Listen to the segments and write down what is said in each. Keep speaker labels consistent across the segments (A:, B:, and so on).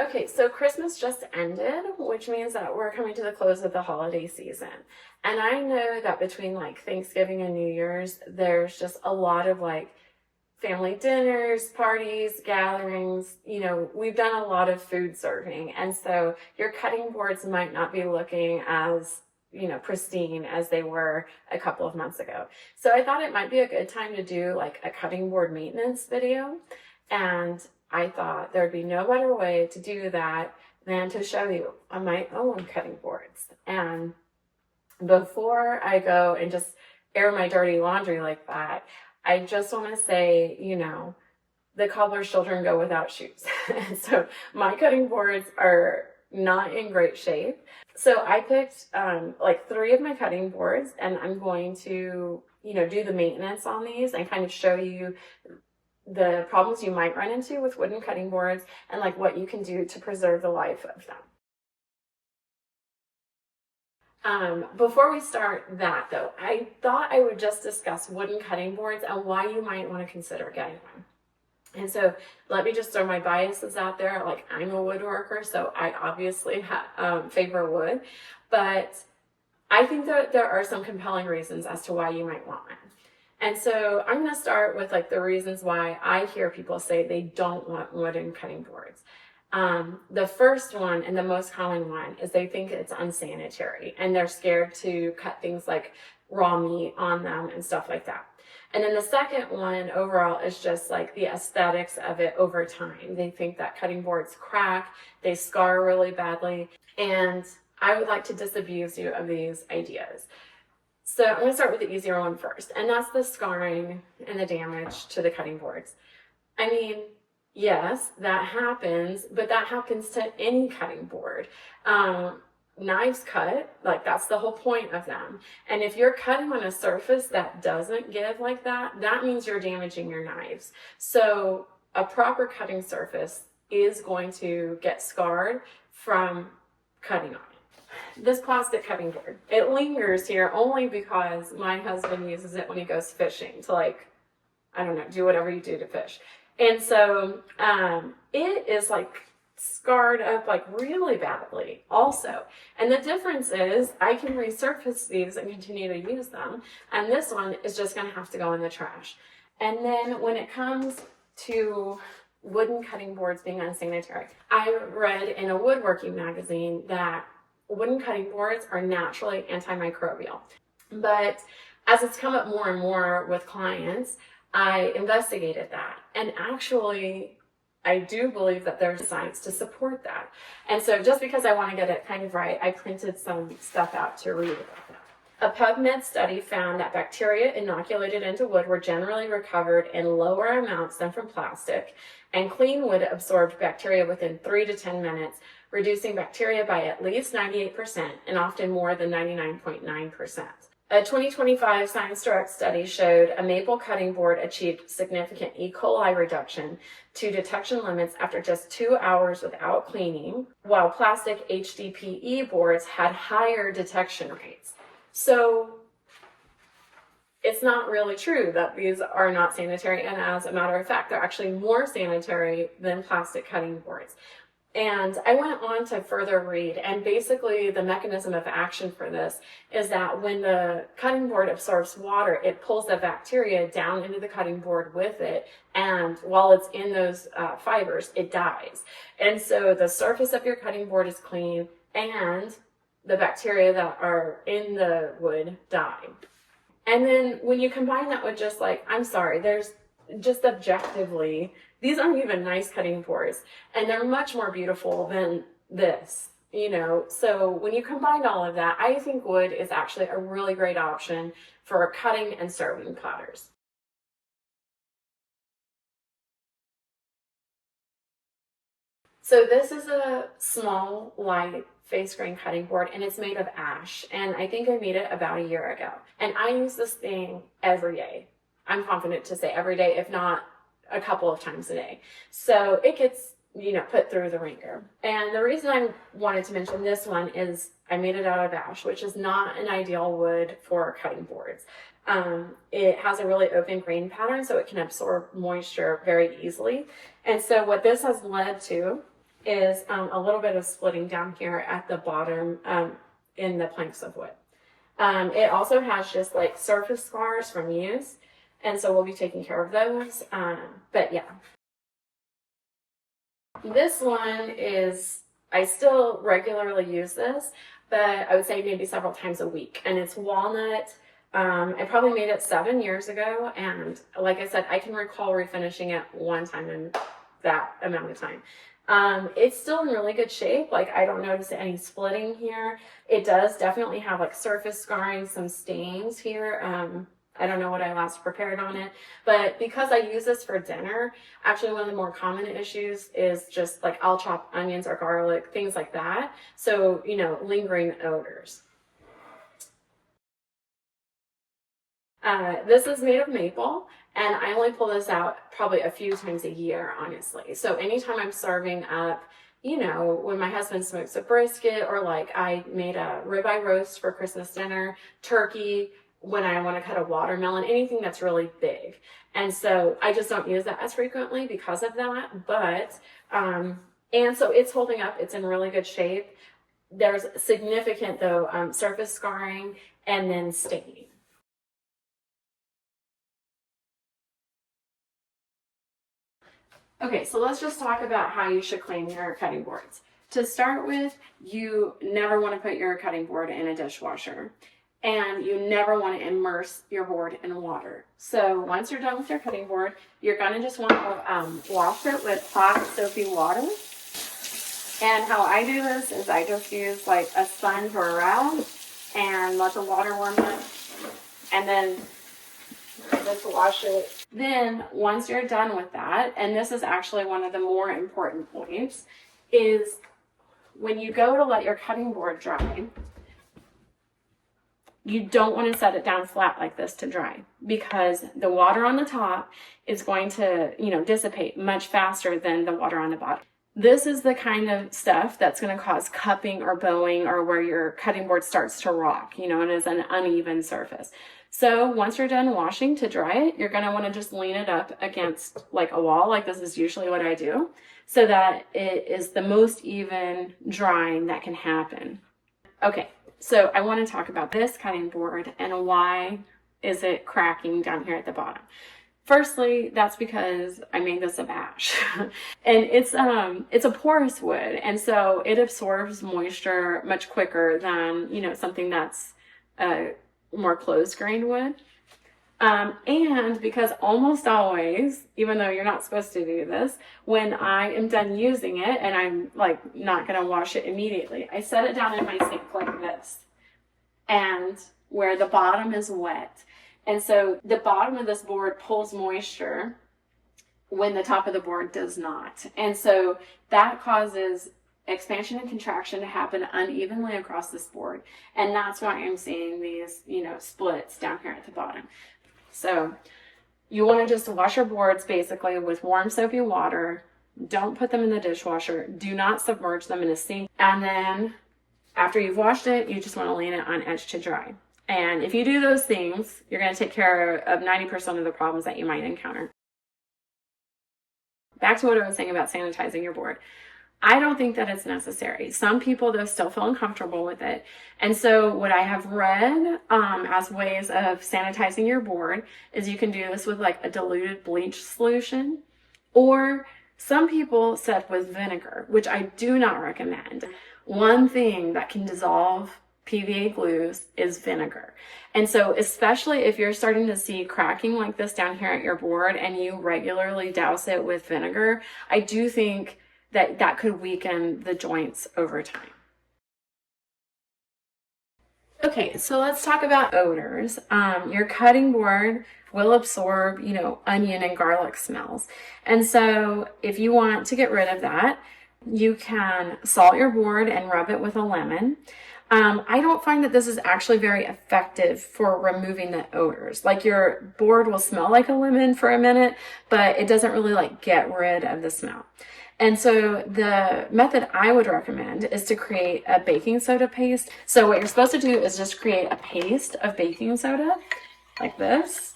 A: Okay, so Christmas just ended, which means that we're coming to the close of the holiday season. And I know that between like Thanksgiving and New Year's, there's just a lot of like family dinners, parties, gatherings. We've done a lot of food serving. And so your cutting boards might not be looking as, pristine as they were a couple of months ago. So I thought it might be a good time to do like a cutting board maintenance video. And I thought there'd be no better way to do that than to show you on my own cutting boards. And before I go and just air my dirty laundry like that, I just want to say, the cobbler's children go without shoes. So my cutting boards are not in great shape. So I picked like 3 of my cutting boards, and I'm going to, do the maintenance on these and kind of show you the problems you might run into with wooden cutting boards and like what you can do to preserve the life of them. Before we start that though, I thought I would just discuss wooden cutting boards and why you might want to consider getting one. And so let me just throw my biases out there. Like, I'm a woodworker, so I obviously favor wood, but I think that there are some compelling reasons as to why you might want one. And so I'm going to start with like the reasons why I hear people say they don't want wooden cutting boards. The first one and the most common one is they think it's unsanitary and they're scared to cut things like raw meat on them and stuff like that. And then the second one overall is just like the aesthetics of it over time. They think that cutting boards crack, they scar really badly, and I would like to disabuse you of these ideas. So I'm going to start with the easier one first, and that's the scarring and the damage to the cutting boards. I mean, yes, that happens, but that happens to any cutting board. Knives cut, like that's the whole point of them. And if you're cutting on a surface that doesn't give like that, that means you're damaging your knives. So a proper cutting surface is going to get scarred from cutting on it. This plastic cutting board, it lingers here only because my husband uses it when he goes fishing to like, I don't know, do whatever you do to fish. And so it is like scarred up like really badly also. And the difference is I can resurface these and continue to use them. And this one is just going to have to go in the trash. And then when it comes to wooden cutting boards being unsanitary, I read in a woodworking magazine that wooden cutting boards are naturally antimicrobial. But as it's come up more and more with clients, I investigated that. And actually, I do believe that there's science to support that. And so just because I want to get it kind of right, I printed some stuff out to read about that. A PubMed study found that bacteria inoculated into wood were generally recovered in lower amounts than from plastic, and clean wood absorbed bacteria within 3 to 10 minutes, reducing bacteria by at least 98% and often more than 99.9%. A 2025 Science Direct study showed a maple cutting board achieved significant E. coli reduction to detection limits after just 2 hours without cleaning, while plastic HDPE boards had higher detection rates. So it's not really true that these are not sanitary, and as a matter of fact, they're actually more sanitary than plastic cutting boards. And I went on to further read, and basically the mechanism of action for this is that when the cutting board absorbs water, it pulls the bacteria down into the cutting board with it, and while it's in those fibers, it dies. And so the surface of your cutting board is clean, and the bacteria that are in the wood die. And then when you combine that with just like, I'm sorry, there's just objectively, these aren't even nice cutting boards, and they're much more beautiful than this, So when you combine all of that, I think wood is actually a really great option for cutting and serving platters. So this is a small, light face grain cutting board, and it's made of ash, and I think I made it about a year ago. And I use this thing every day. I'm confident to say every day, if not a couple of times a day. So it gets, put through the ringer. And the reason I wanted to mention this one is I made it out of ash, which is not an ideal wood for cutting boards. It has a really open grain pattern, so it can absorb moisture very easily. And so what this has led to is a little bit of splitting down here at the bottom in the planks of wood. It also has just like surface scars from use, and so we'll be taking care of those. But yeah, this one is, I still regularly use this, but I would say maybe several times a week, and it's walnut. I probably made it 7 years ago, and like I said, I can recall refinishing it one time in that amount of time. It's still in really good shape. Like, I don't notice any splitting here. It does definitely have like surface scarring, some stains here. I don't know what I last prepared on it, but because I use this for dinner, actually one of the more common issues is just like I'll chop onions or garlic, things like that. So, you know, lingering odors. This is made of maple, and I only pull this out probably a few times a year, honestly. So anytime I'm serving up, you know, when my husband smokes a brisket, or like I made a ribeye roast for Christmas dinner, turkey, when I want to cut a watermelon, anything that's really big. And so I just don't use that as frequently because of that. But, and so it's holding up, it's in really good shape. There's significant though, surface scarring and then staining. Okay, so let's just talk about how you should clean your cutting boards. To start with, you never want to put your cutting board in a dishwasher, and you never want to immerse your board in water. So once you're done with your cutting board, you're going to just want to wash it with hot soapy water. And how I do this is I just use like a sponge or a rag and let the water warm up, and then just wash it. Then once you're done with that, and this is actually one of the more important points, is when you go to let your cutting board dry, you don't want to set it down flat like this to dry, because the water on the top is going to, you know, dissipate much faster than the water on the bottom. This is the kind of stuff that's going to cause cupping or bowing, or where your cutting board starts to rock, you know, and is an uneven surface. So once you're done washing to dry it, you're going to want to just lean it up against like a wall. Like this is usually what I do, so that it is the most even drying that can happen. Okay, so I want to talk about this cutting board and why is it cracking down here at the bottom. Firstly, that's because I made this of ash, and it's a porous wood, and so it absorbs moisture much quicker than, you know, something that's more closed-grained wood. And because almost always, even though you're not supposed to do this, when I am done using it and I'm like not gonna wash it immediately, I set it down in my sink like this, and where the bottom is wet. And so the bottom of this board pulls moisture when the top of the board does not. And so that causes expansion and contraction to happen unevenly across this board. And that's why I'm seeing these, you know, splits down here at the bottom. So you want to just wash your boards basically with warm soapy water. Don't put them in the dishwasher. Do not submerge them in a sink. And then after you've washed it, you just want to lean it on edge to dry. And if you do those things, you're going to take care of 90% of the problems that you might encounter. Back to what I was saying about sanitizing your board. I don't think that it's necessary. Some people, though, still feel uncomfortable with it. And so what I have read as ways of sanitizing your board is you can do this with like a diluted bleach solution, or some people said with vinegar, which I do not recommend. One thing that can dissolve PVA glues is vinegar. And so especially if you're starting to see cracking like this down here at your board and you regularly douse it with vinegar, I do think that could weaken the joints over time. Okay, so let's talk about odors. Your cutting board will absorb, you know, onion and garlic smells. And so if you want to get rid of that, you can salt your board and rub it with a lemon. I don't find that this is actually very effective for removing the odors. Like, your board will smell like a lemon for a minute, but it doesn't really like get rid of the smell. And so the method I would recommend is to create a baking soda paste. So what you're supposed to do is just create a paste of baking soda like this.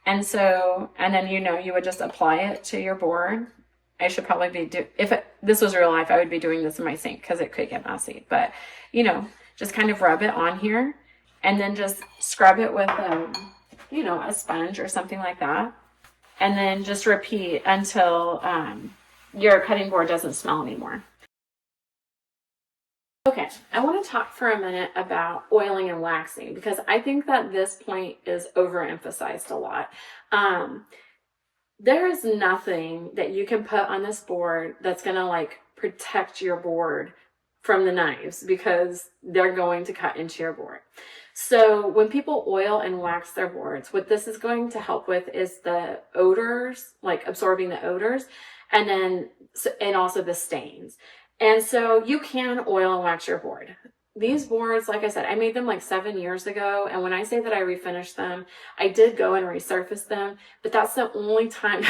A: And then, you know, you would just apply it to your board I should probably be this was real life, I would be doing this in my sink because it could get messy. But you know, just kind of rub it on here, and then just scrub it with you know, a sponge or something like that, and then just repeat until your cutting board doesn't smell anymore. Okay, I want to talk for a minute about oiling and waxing, because I think that this point is overemphasized a lot. There is nothing that you can put on this board that's going to like protect your board from the knives, because they're going to cut into your board. So when people oil and wax their boards, what this is going to help with is the odors, like absorbing the odors, and also the stains. And so you can oil and wax your board. These boards, like I said, I made them like 7 years ago. And when I say that I refinished them, I did go and resurface them, but that's the only time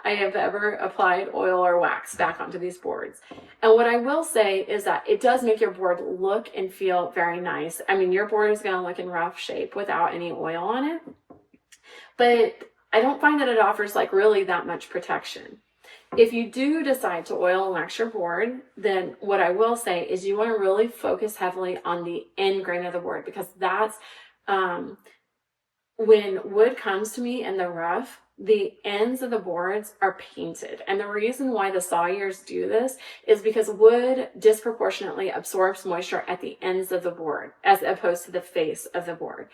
A: I have ever applied oil or wax back onto these boards. And what I will say is that it does make your board look and feel very nice. I mean, your board is going to look in rough shape without any oil on it, but I don't find that it offers like really that much protection. If you do decide to oil and wax your board, then what I will say is you want to really focus heavily on the end grain of the board, because that's when wood comes to me in the rough, the ends of the boards are painted. And the reason why the sawyers do this is because wood disproportionately absorbs moisture at the ends of the board as opposed to the face of the board.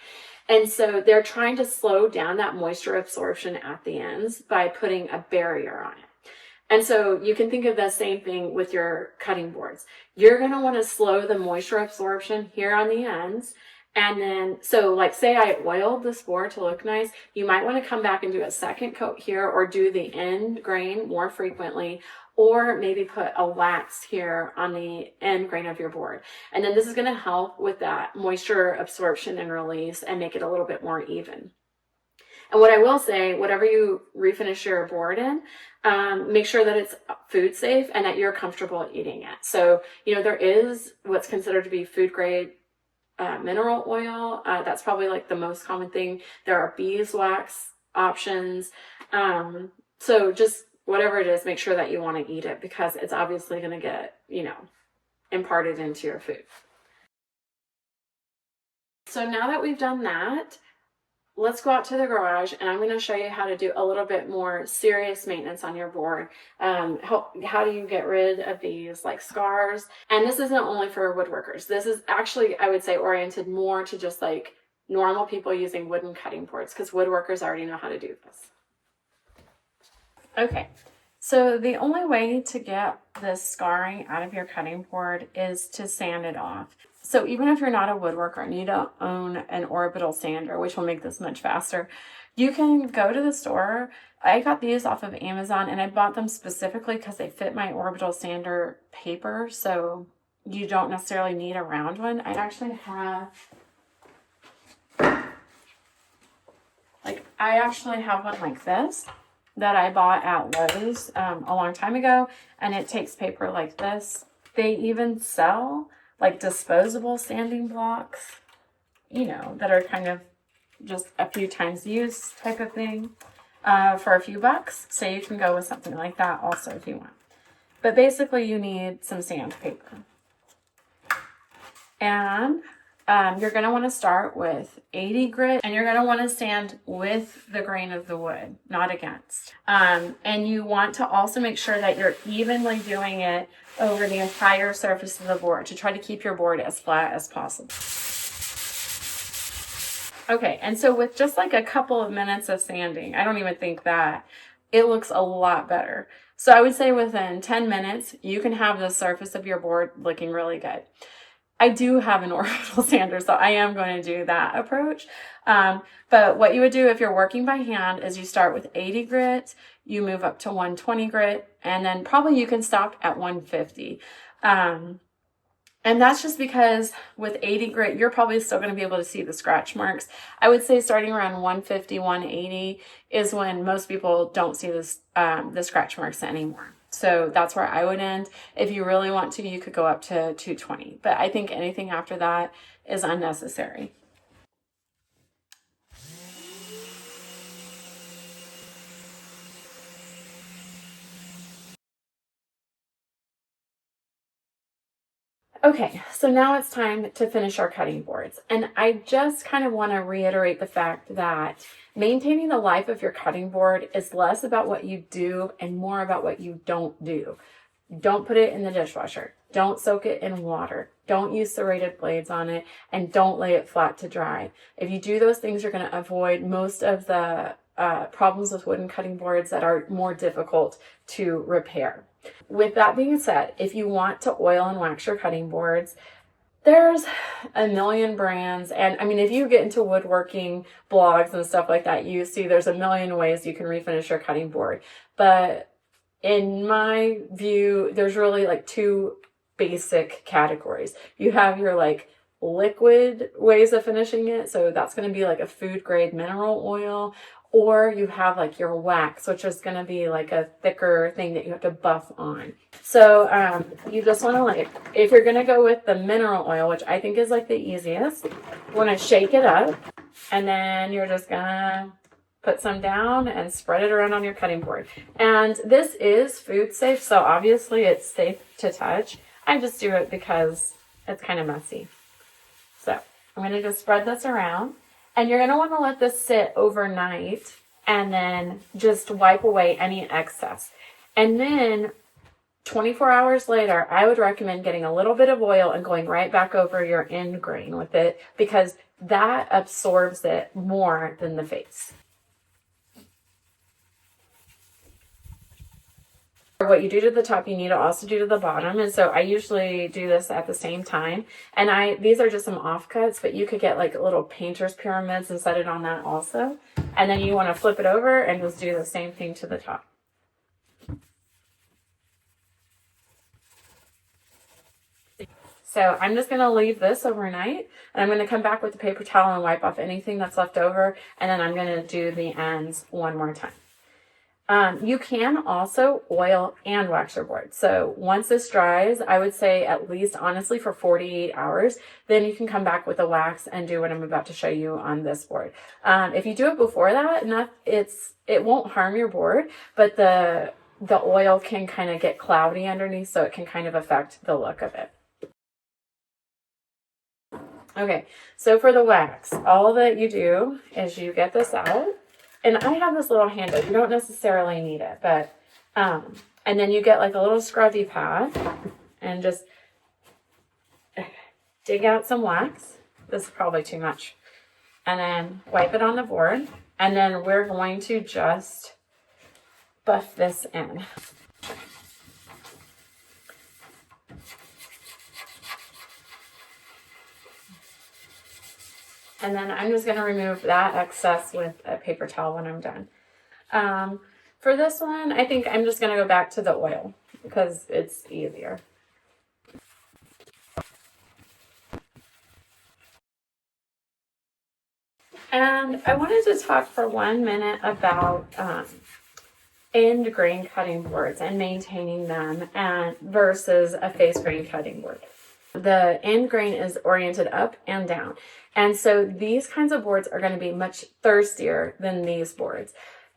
A: And so they're trying to slow down that moisture absorption at the ends by putting a barrier on it. And so you can think of the same thing with your cutting boards. You're going to want to slow the moisture absorption here on the ends. And then, so like say I oiled this board to look nice, you might want to come back and do a second coat here, or do the end grain more frequently, or maybe put a wax here on the end grain of your board. And then this is going to help with that moisture absorption and release and make it a little bit more even. And what I will say, whatever you refinish your board in, make sure that it's food safe and that you're comfortable eating it. So, you know, there is what's considered to be food grade mineral oil. That's probably like the most common thing. There are beeswax options. So just whatever it is, make sure that you want to eat it, because it's obviously going to get, you know, imparted into your food. So now that we've done that, let's go out to the garage, and I'm going to show you how to do a little bit more serious maintenance on your board. How do you get rid of these like scars? And this isn't only for woodworkers. This is actually, I would say, oriented more to just like normal people using wooden cutting boards, because woodworkers already know how to do this. Okay, so the only way to get this scarring out of your cutting board is to sand it off. So even if you're not a woodworker and you don't own an orbital sander, which will make this much faster, you can go to the store. I got these off of Amazon, and I bought them specifically because they fit my orbital sander paper. So you don't necessarily need a round one. I actually have, one like this that I bought at Lowe's a long time ago, and it takes paper like this. They even sell like disposable sanding blocks, you know, that are kind of just a few times used type of thing for a few bucks. So you can go with something like that also if you want. But basically you need some sandpaper. And you're going to want to start with 80 grit, and you're going to want to sand with the grain of the wood, not against. And you want to also make sure that you're evenly doing it over the entire surface of the board to try to keep your board as flat as possible. Okay, and so with just like a couple of minutes of sanding, I don't even think that, it looks a lot better. So I would say within 10 minutes, you can have the surface of your board looking really good. I do have an orbital sander, so I am going to do that approach. But what you would do if you're working by hand is you start with 80 grit, you move up to 120 grit, and then probably you can stop at 150. And that's just because with 80 grit, you're probably still going to be able to see the scratch marks. I would say starting around 150, 180 is when most people don't see this, the scratch marks anymore. So that's where I would end. If you really want to, you could go up to 220. But I think anything after that is unnecessary. Okay, so now it's time to finish our cutting boards. And I just kind of want to reiterate the fact that maintaining the life of your cutting board is less about what you do and more about what you don't do. Don't put it in the dishwasher. Don't soak it in water. Don't use serrated blades on it, and don't lay it flat to dry. If you do those things, you're going to avoid most of the problems with wooden cutting boards that are more difficult to repair. With that being said, if you want to oil and wax your cutting boards, there's a million brands. And I mean, if you get into woodworking blogs and stuff like that, you see there's a million ways you can refinish your cutting board. But in my view, there's really like two basic categories. You have your like liquid ways of finishing it. So that's going to be like a food grade mineral oil, or you have like your wax, which is going to be like a thicker thing that you have to buff on. So you just want to like, if you're going to go with the mineral oil, which I think is like the easiest, you want to shake it up, and then you're just going to put some down and spread it around on your cutting board. And this is food safe, so obviously it's safe to touch. I just do it because it's kind of messy. So I'm going to just spread this around, and you're going to want to let this sit overnight and then just wipe away any excess. And then 24 hours later, I would recommend getting a little bit of oil and going right back over your end grain with it, because that absorbs it more than the face. What you do to the top, you need to also do to the bottom. And so I usually do this at the same time. And these are just some offcuts, but you could get like little painter's pyramids and set it on that also. And then you want to flip it over and just do the same thing to the top. So I'm just going to leave this overnight, and I'm going to come back with the paper towel and wipe off anything that's left over. And then I'm going to do the ends one more time. You can also oil and wax your board. So once this dries, I would say at least honestly for 48 hours, then you can come back with the wax and do what I'm about to show you on this board. If you do it before that, it won't harm your board, but the oil can kind of get cloudy underneath, so it can kind of affect the look of it. Okay, so for the wax, all that you do is you get this out. And I have this little handle. You don't necessarily need it, but, and then you get like a little scrubby pad and just dig out some wax. This is probably too much. And then wipe it on the board. And then we're going to just buff this in. And then I'm just going to remove that excess with a paper towel when I'm done. For this one, I think I'm just going to go back to the oil because it's easier. And I wanted to talk for 1 minute about end grain cutting boards and maintaining them versus a face grain cutting board. The end grain is oriented up and down. And so these kinds of boards are going to be much thirstier than these boards.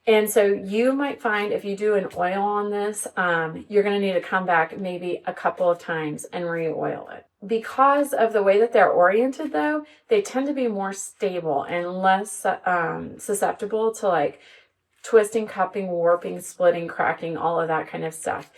A: And so you might find if you do an oil on this, you're going to need to come back maybe a couple of times and re-oil it. Because of the way that they're oriented though, they tend to be more stable and less susceptible to like twisting, cupping, warping, splitting, cracking, all of that kind of stuff.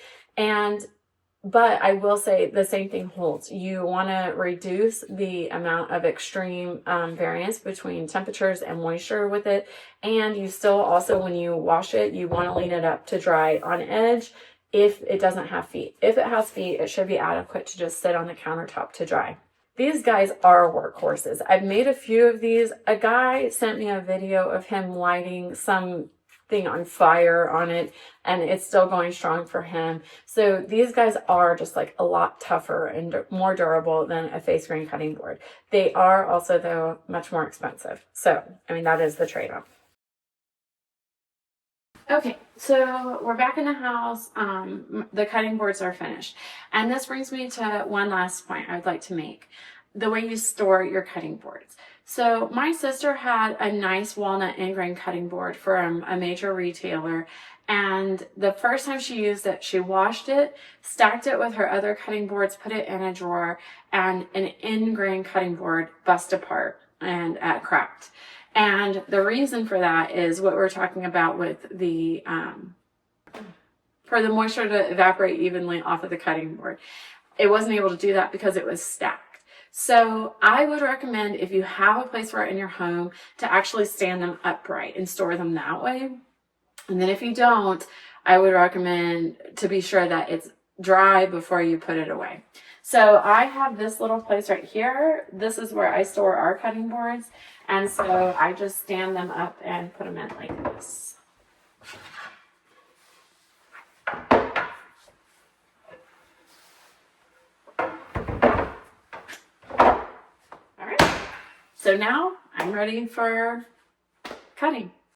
A: But I will say the same thing holds. You want to reduce the amount of extreme variance between temperatures and moisture with it. And you still also, when you wash it, you want to lean it up to dry on edge if it doesn't have feet. If it has feet, it should be adequate to just sit on the countertop to dry. These guys are workhorses. I've made a few of these. A guy sent me a video of him lighting some thing on fire on it, and it's still going strong for him. So these guys are just like a lot tougher and more durable than a face grain cutting board. They are also though much more expensive. So I mean, that is the trade-off. Okay, so we're back in the house. The cutting boards are finished, and this brings me to one last point I would like to make: the way you store your cutting boards. So my sister had a nice walnut end grain cutting board from a major retailer, And the first time she used it, she washed it, stacked it with her other cutting boards, put it in a drawer, and an in-grain cutting board bust apart and cracked. And the reason for that is what we're talking about with the, for the moisture to evaporate evenly off of the cutting board. It wasn't able to do that because it was stacked. So I would recommend, if you have a place for it in your home, to actually stand them upright and store them that way. And then if you don't, I would recommend to be sure that it's dry before you put it away. So I have this little place right here. This is where I store our cutting boards. And so I just stand them up and put them in like this. All right. So now I'm ready for cutting.